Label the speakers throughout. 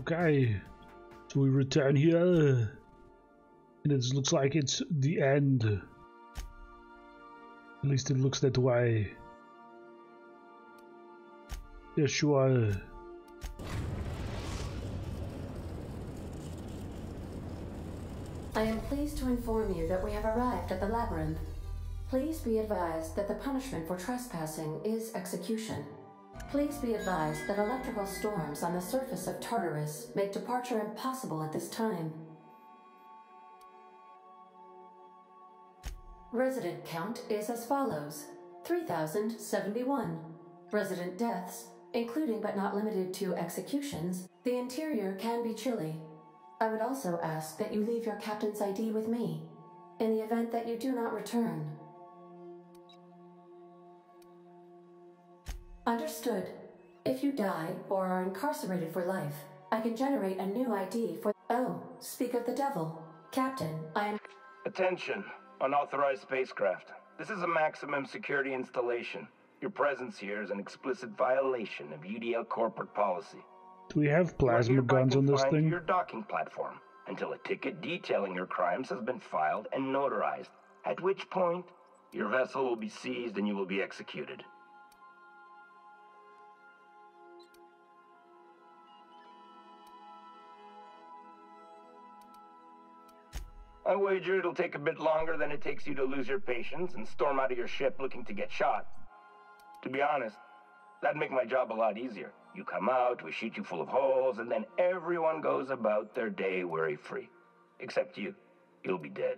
Speaker 1: Okay, so we return here, and it looks like it's the end. At least it looks that way. Yeah, sure.
Speaker 2: I am pleased to inform you that we have arrived at the labyrinth. Please be advised that the punishment for trespassing is execution. Please be advised that electrical storms on the surface of Tartarus make departure impossible at this time. Resident count is as follows: 3,071. Resident deaths, including but not limited to executions. The interior can be chilly. I would also ask that you leave your captain's ID with me, in the event that you do not return. Understood. If you die or are incarcerated for life, I can generate a new ID for... Oh, speak of the devil. Captain, I am...
Speaker 3: Attention, unauthorized spacecraft. This is a maximum security installation. Your presence here is an explicit violation of UDL corporate policy.
Speaker 1: Do we have plasma guns on this thing?
Speaker 3: Your docking platform until a ticket detailing your crimes has been filed and notarized, at which point your vessel will be seized and you will be executed. I wager it'll take a bit longer than it takes you to lose your patience and storm out of your ship looking to get shot. To be honest, that'd make my job a lot easier. You come out, we shoot you full of holes, and then everyone goes about their day worry-free. Except you. You'll be dead.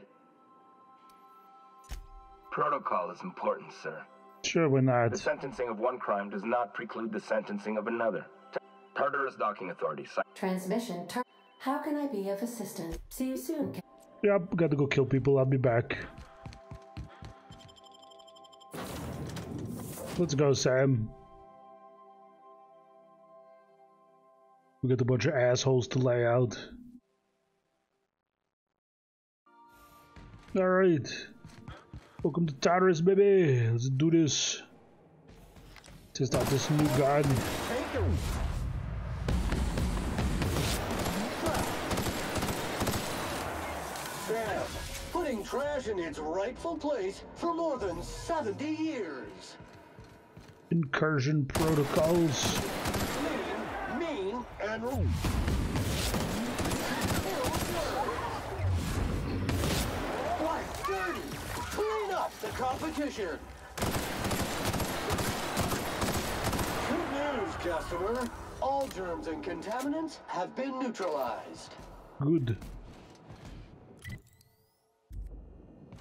Speaker 3: Protocol is important, sir.
Speaker 1: Sure, we're not.
Speaker 3: The sentencing of one crime does not preclude the sentencing of another. Tartarus Docking Authority.
Speaker 2: Transmission. How can I be of assistance? See you soon.
Speaker 1: Yep, gotta go kill people. I'll be back. Let's go, Sam. We got a bunch of assholes to lay out. Alright. Welcome to Tartarus, baby. Let's do this. Test out this new gun.
Speaker 4: Sam, putting trash in its rightful place for more than 70 years.
Speaker 1: Incursion protocols.
Speaker 4: Mean, and rude. Like dirty. Clean up the competition. Good news, customer. All germs and contaminants have been neutralized.
Speaker 1: Good.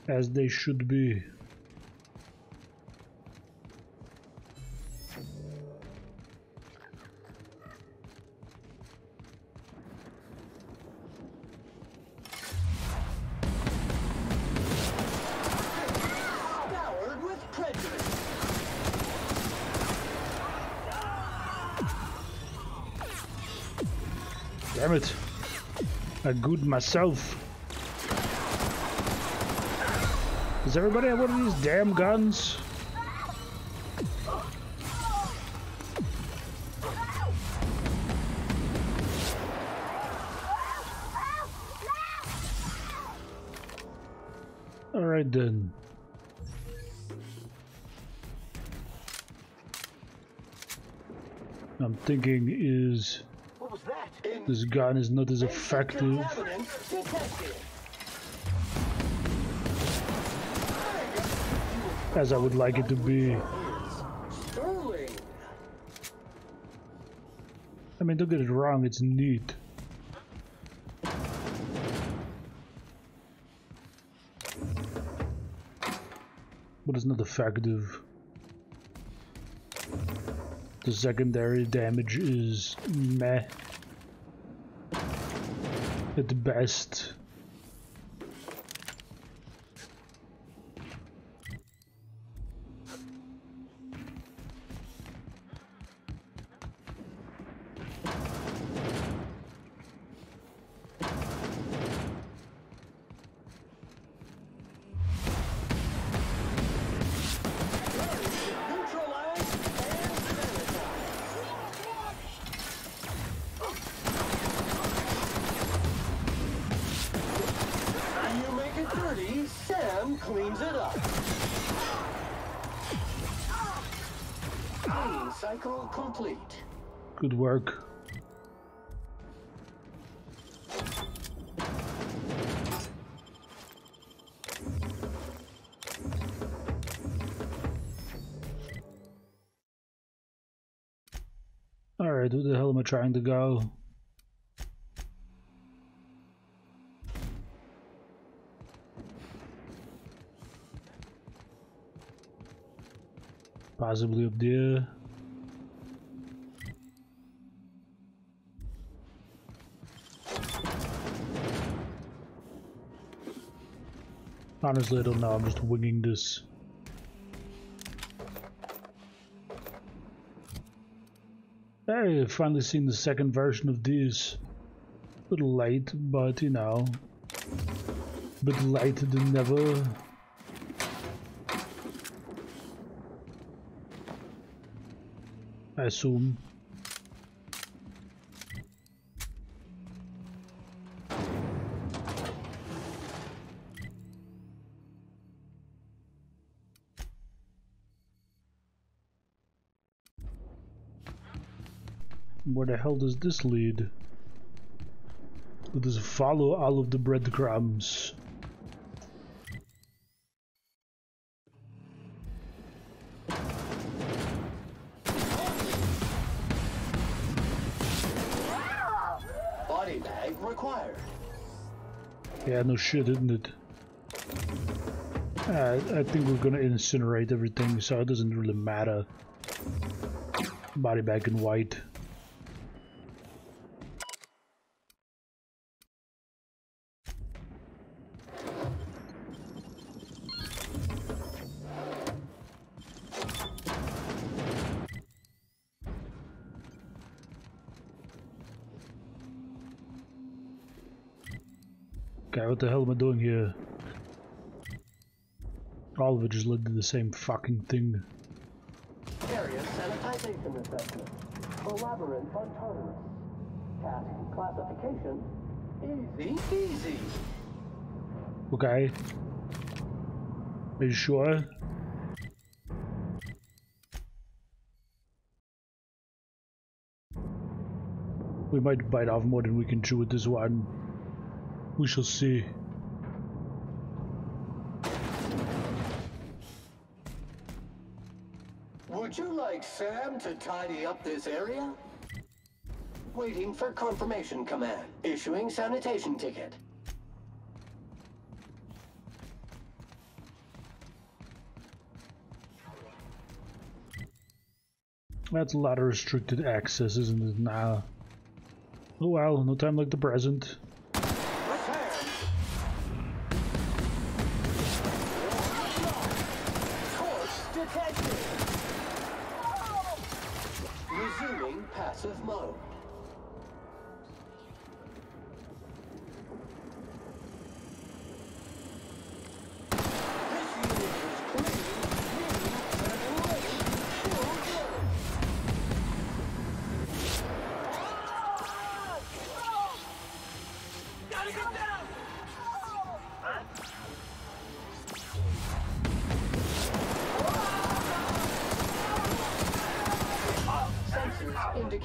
Speaker 1: As they should be. Damn it. I good myself. Does everybody have one of these damn guns? Alright then. I'm thinking is... this gun is not as effective as I would like it to be. I mean, don't get it wrong, it's neat. But it's not effective. The secondary damage is meh at best.
Speaker 4: Cleaning cycle complete.
Speaker 1: Good work. Alright, who the hell am I trying to go? Possibly up there. Honestly, I don't know. I'm just winging this. Hey, I've finally seen the second version of this. A little late, but you know, better late than never. I assume. Where the hell does this lead? It does follow all of the breadcrumbs.
Speaker 4: Body bag required.
Speaker 1: Yeah, no shit, isn't it? I think we're gonna incinerate everything, so it doesn't really matter. Body bag in white. Okay, what the hell am I doing here? All of it just led to the same fucking thing.
Speaker 4: Area sanitization assessment. Labyrinth autonomous. Task classification. Easy.
Speaker 1: Okay. Are you sure? We might bite off more than we can chew with this one. We shall see.
Speaker 4: Would you like Sam to tidy up this area? Waiting for confirmation command. Issuing sanitation ticket.
Speaker 1: That's a lot of restricted access, isn't it now? Oh well, no time like the present.
Speaker 4: Resuming passive mode.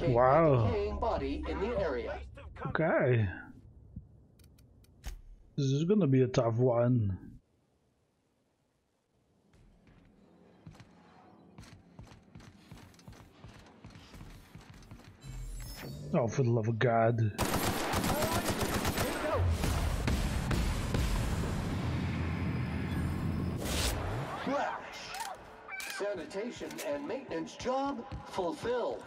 Speaker 1: Wow.
Speaker 4: Decaying body in the area.
Speaker 1: Okay. This is gonna be a tough one. Oh, for the love of God.
Speaker 4: Sanitation and maintenance job fulfilled.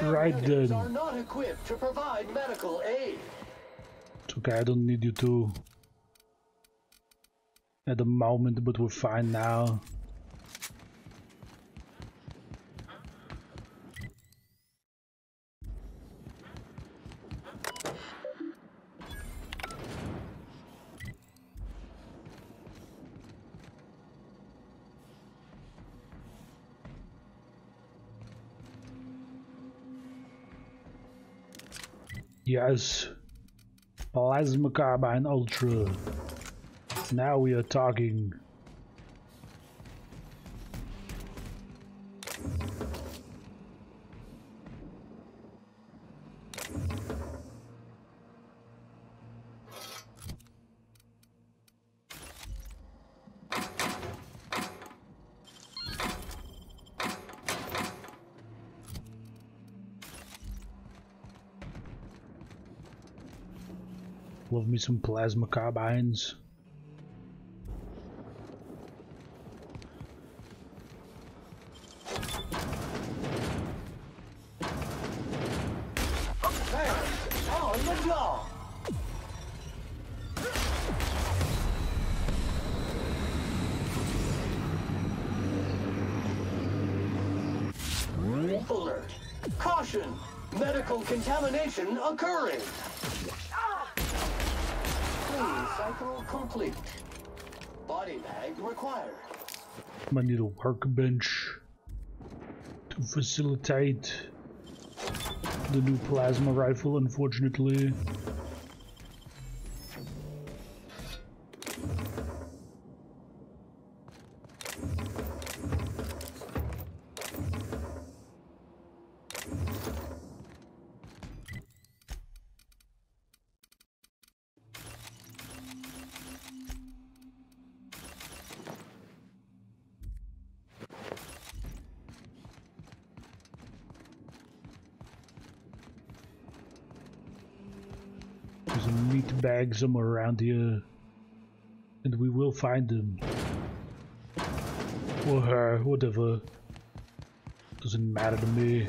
Speaker 1: Right then.
Speaker 4: Are not equipped to provide medical aid.
Speaker 1: It's okay, I don't need you to at the moment, but we're fine now. Yes, Plasma Carbine Ultra. Now we are talking. Love me some plasma carbines.
Speaker 4: On the job. Alert! Caution! Medical contamination occurring. Clean cycle complete. Body bag required.
Speaker 1: I need a workbench to facilitate the new plasma rifle, unfortunately. There's a meat bag somewhere around here, and we will find them. Or her, whatever. Doesn't matter to me.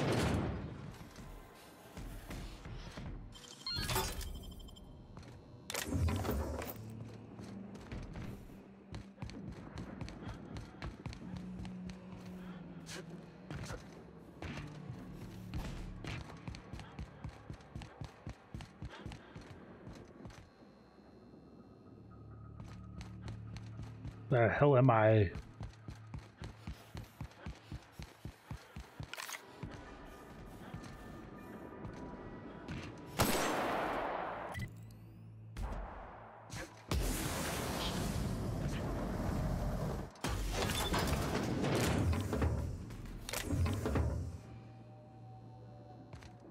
Speaker 1: The hell am I?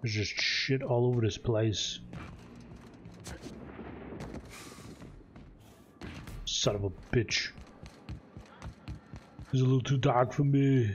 Speaker 1: There's just shit all over this place. Son of a bitch. It's a little too dark for me.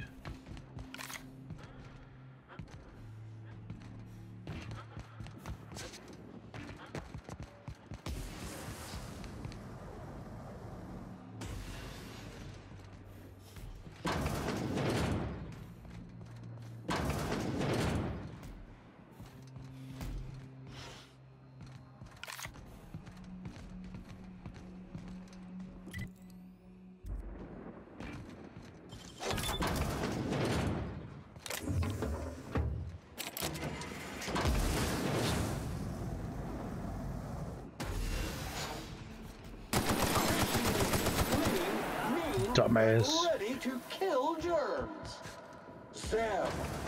Speaker 1: Dumbass.
Speaker 4: Ready to kill germs. Sam,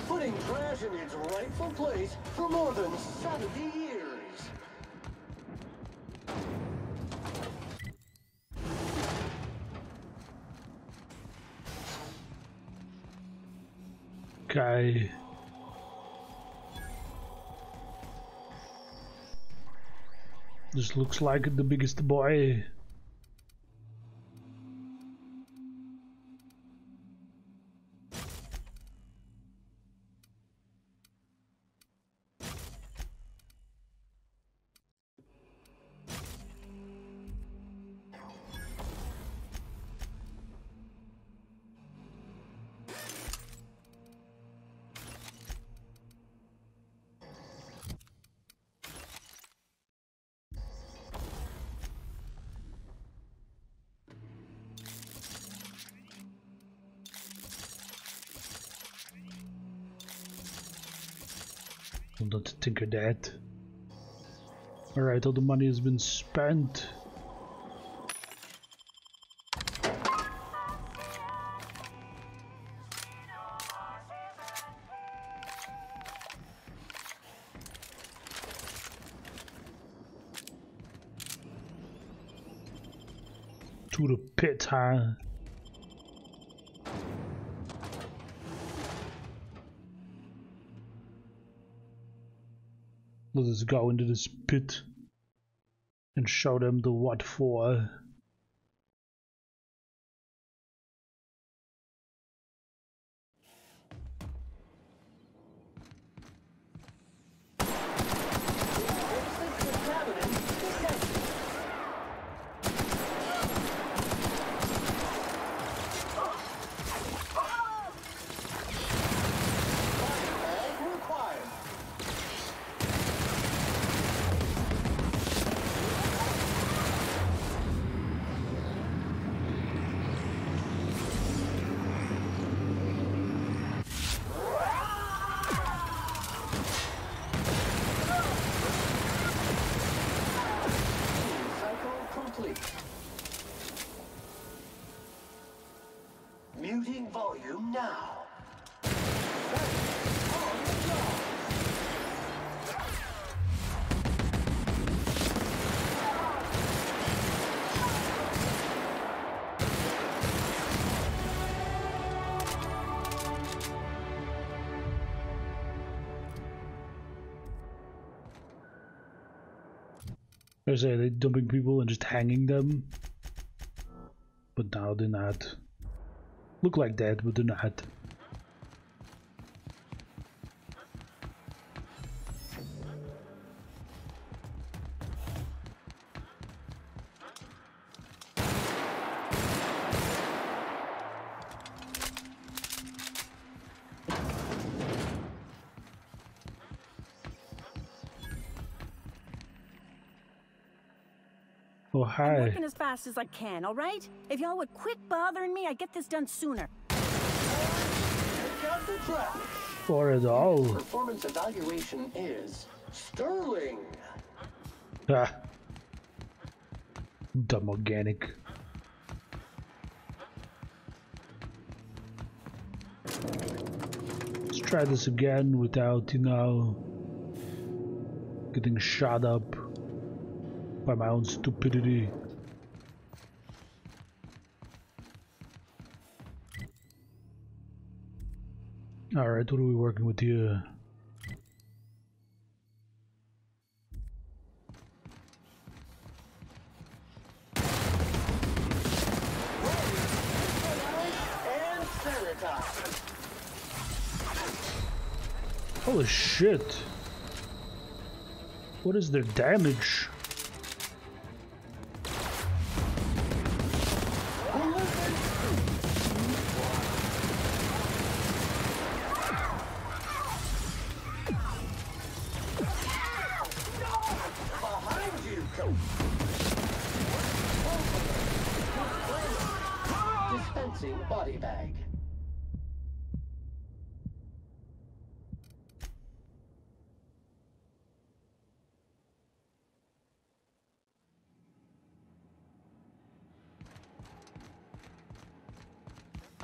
Speaker 4: putting trash in its rightful place for more than 70 years.
Speaker 1: Okay. This looks like the biggest boy. Do not tinker that. Alright, all the money has been spent. To the pit, huh? Let us go into this pit and show them the what for.
Speaker 4: Muting volume now.
Speaker 1: I say they're dumping people and just hanging them, but now they're not. Look like that, but they're not. Oh, hi.
Speaker 5: I'm working as fast as I can, all right? If y'all would quit bothering me, I'd get this done sooner.
Speaker 1: For it all.
Speaker 4: Performance evaluation is sterling.
Speaker 1: Ah. Dumb organic. Let's try this again without, you know, getting shot up by my own stupidity. Alright, what are we working with here?
Speaker 4: And sanitize.
Speaker 1: Holy shit! What is their damage?
Speaker 4: Dispensing body bag.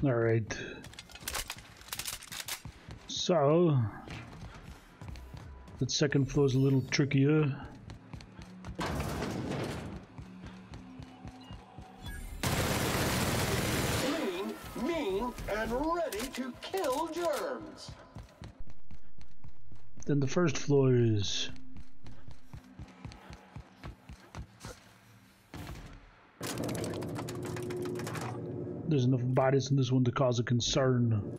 Speaker 1: All right. So the second floor is a little trickier.
Speaker 4: Lean, mean, and ready to kill germs.
Speaker 1: Then the first floor is there's enough bodies in this one to cause a concern.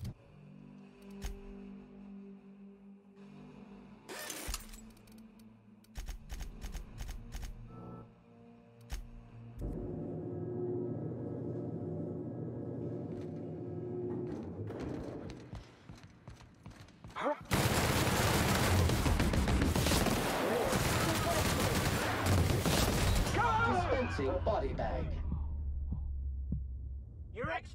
Speaker 4: Dispensing body bag.
Speaker 3: Your ex.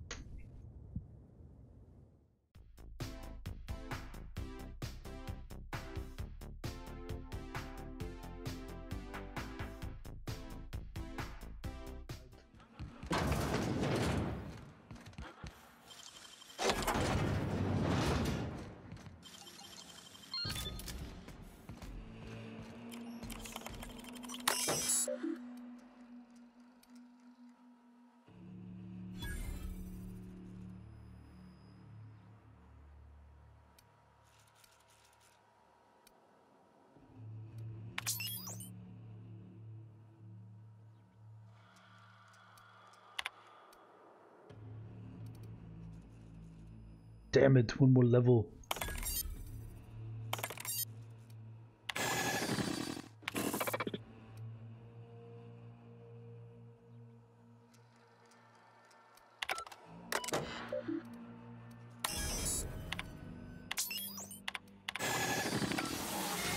Speaker 1: Damn it, one more level.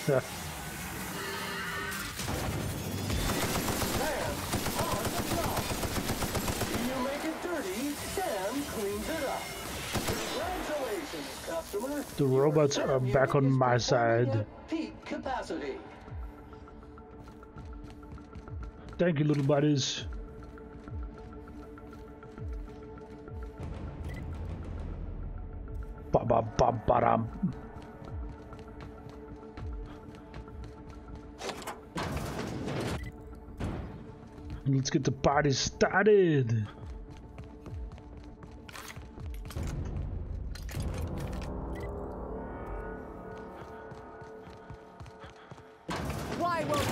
Speaker 1: Yeah.
Speaker 4: You make it dirty, Sam cleans it up. Congratulations, customer.
Speaker 1: The robots are back on my side.
Speaker 4: Peak capacity.
Speaker 1: Thank you, little buddies. Ba ba ba ba dum. Let's get the party started.
Speaker 5: Why won't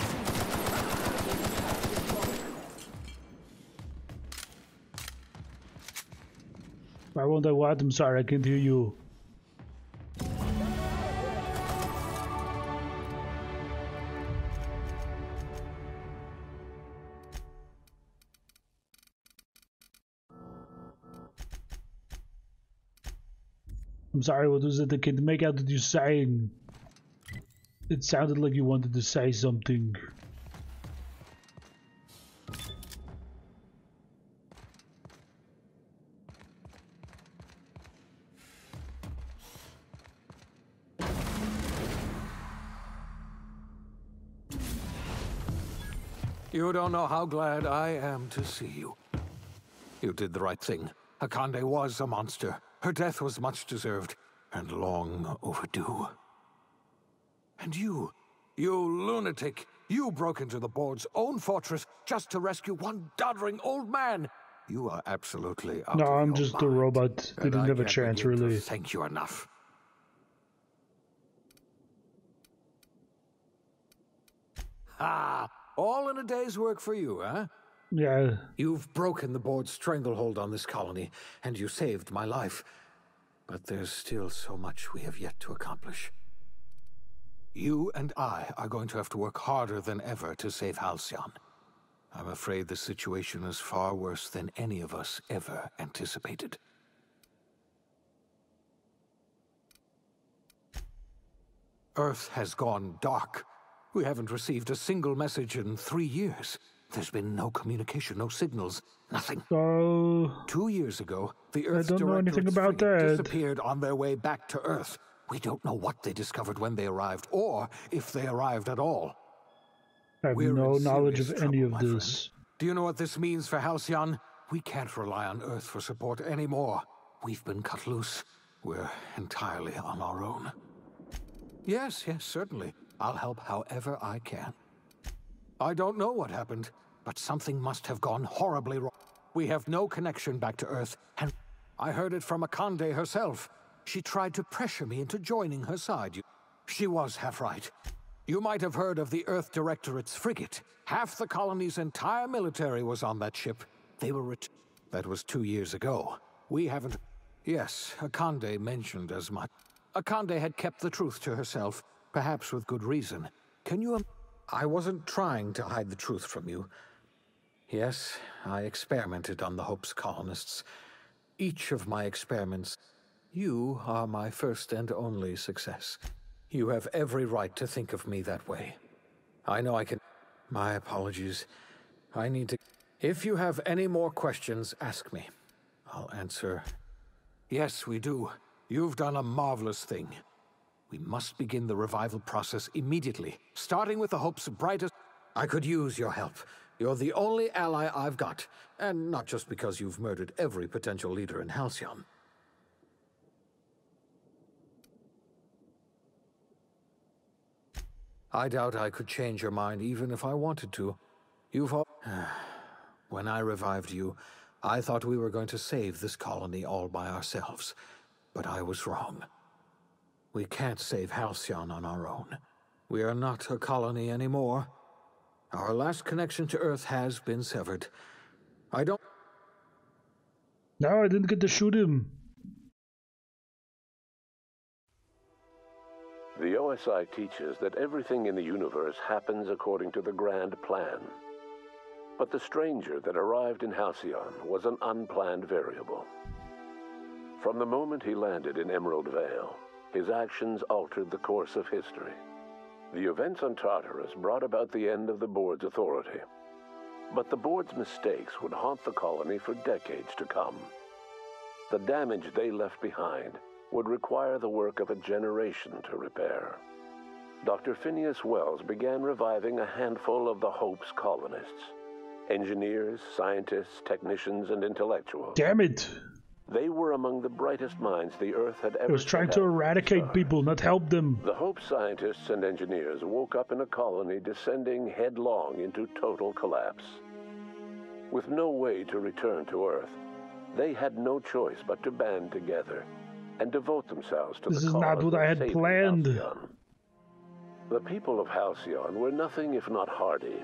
Speaker 1: Why won't I what? I'm sorry, I can't hear you. I'm sorry, what was it? I can't make out what you're saying. It sounded like you wanted to say something.
Speaker 6: You don't know how glad I am to see you. You did the right thing. Akande was a monster. Her death was much deserved, and long overdue. And you lunatic, you broke into the board's own fortress just to rescue one doddering old man. You are absolutely out
Speaker 1: No,
Speaker 6: of
Speaker 1: I'm
Speaker 6: your
Speaker 1: just a
Speaker 6: mind.
Speaker 1: robot. They
Speaker 6: And
Speaker 1: didn't
Speaker 6: I
Speaker 1: have a
Speaker 6: can't
Speaker 1: chance,
Speaker 6: begin to
Speaker 1: really.
Speaker 6: thank you enough. Ah, all in a day's work for you, huh?
Speaker 1: Yeah.
Speaker 6: You've broken the board's stranglehold on this colony, and you saved my life. But there's still so much we have yet to accomplish. You and I are going to have to work harder than ever to save Halcyon. I'm afraid the situation is far worse than any of us ever anticipated. Earth has gone dark. We haven't received a single message in 3 years. There's been no communication, no signals, nothing.
Speaker 1: So
Speaker 6: 2 years ago, the Earth's
Speaker 1: don't know anything
Speaker 6: Directorate's
Speaker 1: about
Speaker 6: frigate
Speaker 1: that.
Speaker 6: disappeared on their way back to Earth. We don't know what they discovered when they arrived, or if they arrived at all.
Speaker 1: I have
Speaker 6: We're
Speaker 1: no
Speaker 6: in
Speaker 1: knowledge of
Speaker 6: serious
Speaker 1: any
Speaker 6: trouble,
Speaker 1: of
Speaker 6: my
Speaker 1: this.
Speaker 6: friend. Do you know what this means for Halcyon? We can't rely on Earth for support anymore. We've been cut loose. We're entirely on our own. Yes, certainly. I'll help however I can. I don't know what happened, but something must have gone horribly wrong. We have no connection back to Earth, and I heard it from Akande herself. She tried to pressure me into joining her side. She was half right. You might have heard of the Earth Directorate's frigate. Half the colony's entire military was on that ship. They were That was 2 years ago. We haven't... Yes, Akande mentioned as much. Akande had kept the truth to herself, perhaps with good reason. Can you... I wasn't trying to hide the truth from you. Yes, I experimented on the Hope's colonists. Each of my experiments... You are my first and only success. You have every right to think of me that way. I know I can... My apologies. I need to... If you have any more questions, ask me. I'll answer... Yes, we do. You've done a marvelous thing. We must begin the revival process immediately, starting with the Hope's brightest... I could use your help. You're the only ally I've got, and not just because you've murdered every potential leader in Halcyon. I doubt I could change your mind even if I wanted to. You've all... When I revived you, I thought we were going to save this colony all by ourselves. But I was wrong. We can't save Halcyon on our own. We are not a colony anymore. Our last connection to Earth has been severed. I don't...
Speaker 1: No, I didn't get to shoot him.
Speaker 7: The OSI teaches that everything in the universe happens according to the grand plan. But the stranger that arrived in Halcyon was an unplanned variable. From the moment he landed in Emerald Vale, his actions altered the course of history. The events on Tartarus brought about the end of the board's authority. But the board's mistakes would haunt the colony for decades to come. The damage they left behind would require the work of a generation to repair. Dr. Phineas Wells began reviving a handful of the Hope's colonists. Engineers, scientists, technicians, and intellectuals.
Speaker 1: Damn it!
Speaker 7: They were among the brightest minds the Earth had ever...
Speaker 1: I was trying to eradicate people, not help them.
Speaker 7: The Hope scientists and engineers woke up in a colony descending headlong into total collapse. With no way to return to Earth, they had no choice but to band together and devote themselves to the cause of saving Halcyon. This is not what I had planned. The people of Halcyon were nothing if not hardy.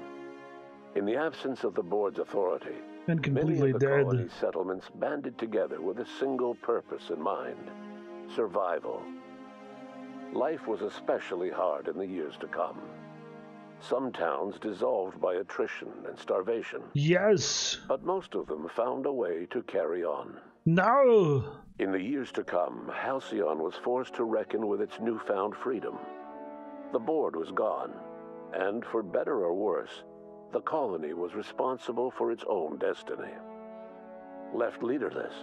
Speaker 7: In the absence of the board's authority,
Speaker 1: and completely
Speaker 7: many of the
Speaker 1: dead.
Speaker 7: colony settlements banded together with a single purpose in mind: survival. Life was especially hard in the years to come. Some towns dissolved by attrition and starvation.
Speaker 1: Yes!
Speaker 7: But most of them found a way to carry on.
Speaker 1: No!
Speaker 7: In the years to come, Halcyon was forced to reckon with its newfound freedom. The board was gone, and for better or worse, the colony was responsible for its own destiny. Left leaderless,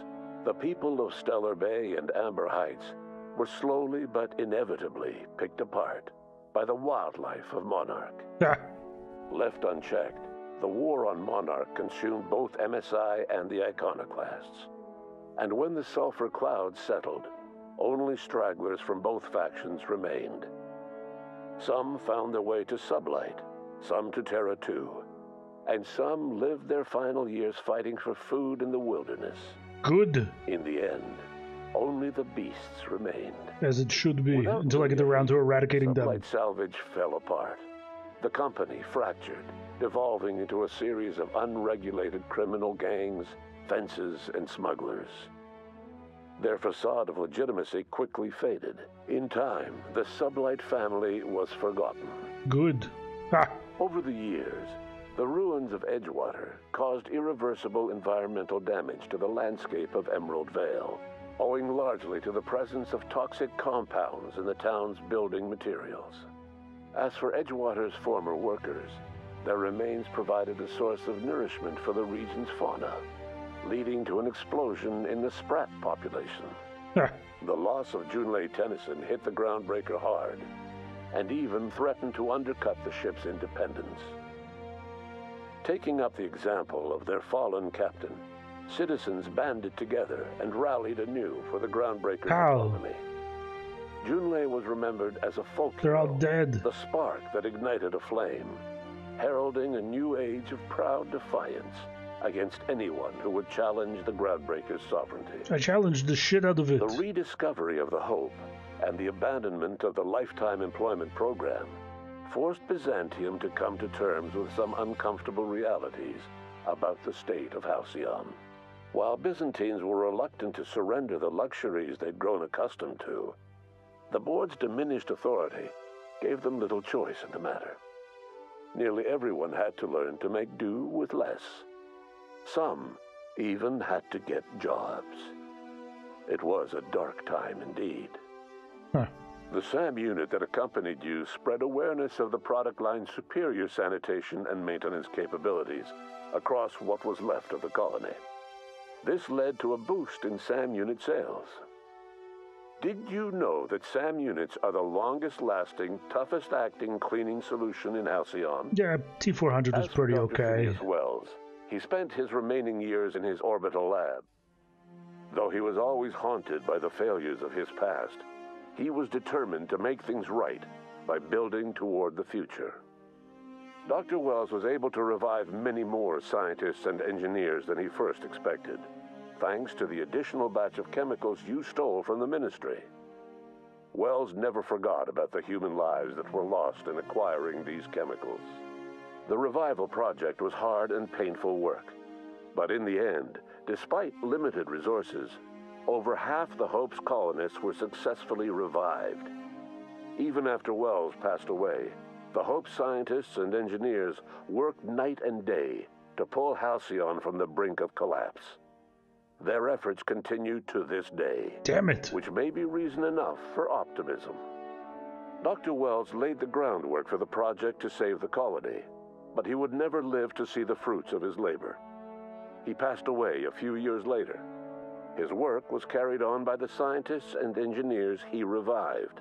Speaker 7: the people of Stellar Bay and Amber Heights were slowly but inevitably picked apart by the wildlife of Monarch. Left unchecked, the war on Monarch consumed both MSI and the Iconoclasts. And when the sulfur clouds settled, only stragglers from both factions remained. Some found their way to Sublight, some to Terra 2, and some lived their final years fighting for food in the wilderness.
Speaker 1: Good.
Speaker 7: In the end, only the beasts remained.
Speaker 1: As it should be, until I get around to eradicating them.
Speaker 7: Sublight Salvage fell apart. The company fractured, devolving into a series of unregulated criminal gangs, fences, and smugglers. Their facade of legitimacy quickly faded. In time, the Sublight family was forgotten.
Speaker 1: Good. Ha!
Speaker 7: Over the years, the ruins of Edgewater caused irreversible environmental damage to the landscape of Emerald Vale, owing largely to the presence of toxic compounds in the town's building materials. As for Edgewater's former workers, their remains provided a source of nourishment for the region's fauna, leading to an explosion in the sprat population. The loss of Junlei Tennyson hit the Groundbreaker hard, and even threatened to undercut the ship's independence. Taking up the example of their fallen captain, citizens banded together and rallied anew for the Groundbreaker's autonomy. Junlei was remembered as a folk hero.
Speaker 1: They're all dead.
Speaker 7: The spark that ignited a flame, heralding a new age of proud defiance against anyone who would challenge the Groundbreaker's sovereignty.
Speaker 1: I challenged the shit out of it.
Speaker 7: The rediscovery of the Hope and the abandonment of the lifetime employment program forced Byzantium to come to terms with some uncomfortable realities about the state of Halcyon. While Byzantines were reluctant to surrender the luxuries they'd grown accustomed to, the board's diminished authority gave them little choice in the matter. Nearly everyone had to learn to make do with less. Some even had to get jobs. It was a dark time indeed. The SAM unit that accompanied you spread awareness of the product line's superior sanitation and maintenance capabilities across what was left of the colony. This led to a boost in SAM unit sales. Did you know that SAM units are the longest-lasting, toughest-acting cleaning solution in Halcyon?
Speaker 1: Yeah, T-400 was pretty okay.
Speaker 7: Phineas Wells, he spent his remaining years in his orbital lab. Though he was always haunted by the failures of his past, he was determined to make things right by building toward the future. Dr. Wells was able to revive many more scientists and engineers than he first expected, thanks to the additional batch of chemicals you stole from the Ministry. Wells never forgot about the human lives that were lost in acquiring these chemicals. The revival project was hard and painful work, but in the end, despite limited resources, over half the Hope's colonists were successfully revived. Even after Wells passed away, the Hope scientists and engineers worked night and day to pull Halcyon from the brink of collapse. Their efforts continue to this day.
Speaker 1: Damn it.
Speaker 7: Which may be reason enough for optimism. Dr. Wells laid the groundwork for the project to save the colony, but he would never live to see the fruits of his labor. He passed away a few years later. His work was carried on by the scientists and engineers he revived.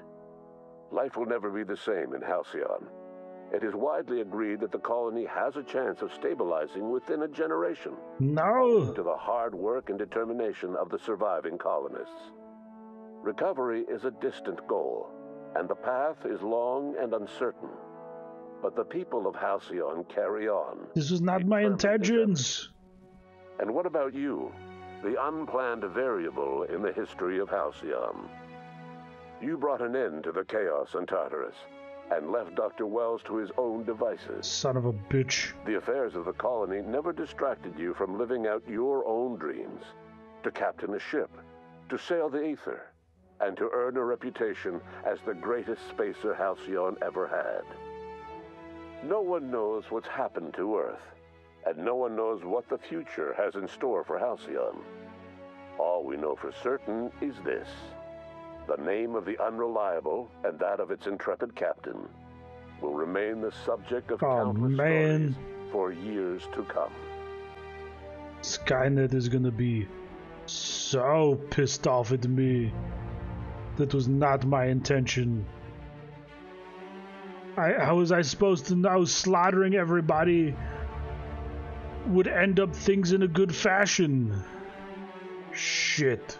Speaker 7: Life will never be the same in Halcyon. It is widely agreed that the colony has a chance of stabilizing within a generation.
Speaker 1: No!
Speaker 7: To the hard work and determination of the surviving colonists. Recovery is a distant goal, and the path is long and uncertain. But the people of Halcyon carry on.
Speaker 1: This was not my intentions.
Speaker 7: And what about you? The unplanned variable in the history of Halcyon. You brought an end to the chaos in Tartarus, and left Dr. Wells to his own devices.
Speaker 1: Son of a bitch.
Speaker 7: The affairs of the colony never distracted you from living out your own dreams, to captain a ship, to sail the ether, and to earn a reputation as the greatest spacer Halcyon ever had. No one knows what's happened to Earth, and no one knows what the future has in store for Halcyon. All we know for certain is this. The name of the Unreliable and that of its intrepid captain will remain the subject of countless stories for years to come.
Speaker 1: Skynet is gonna be so pissed off at me. That was not my intention. How was I supposed to know slaughtering everybody would end up things in a good fashion? Shit.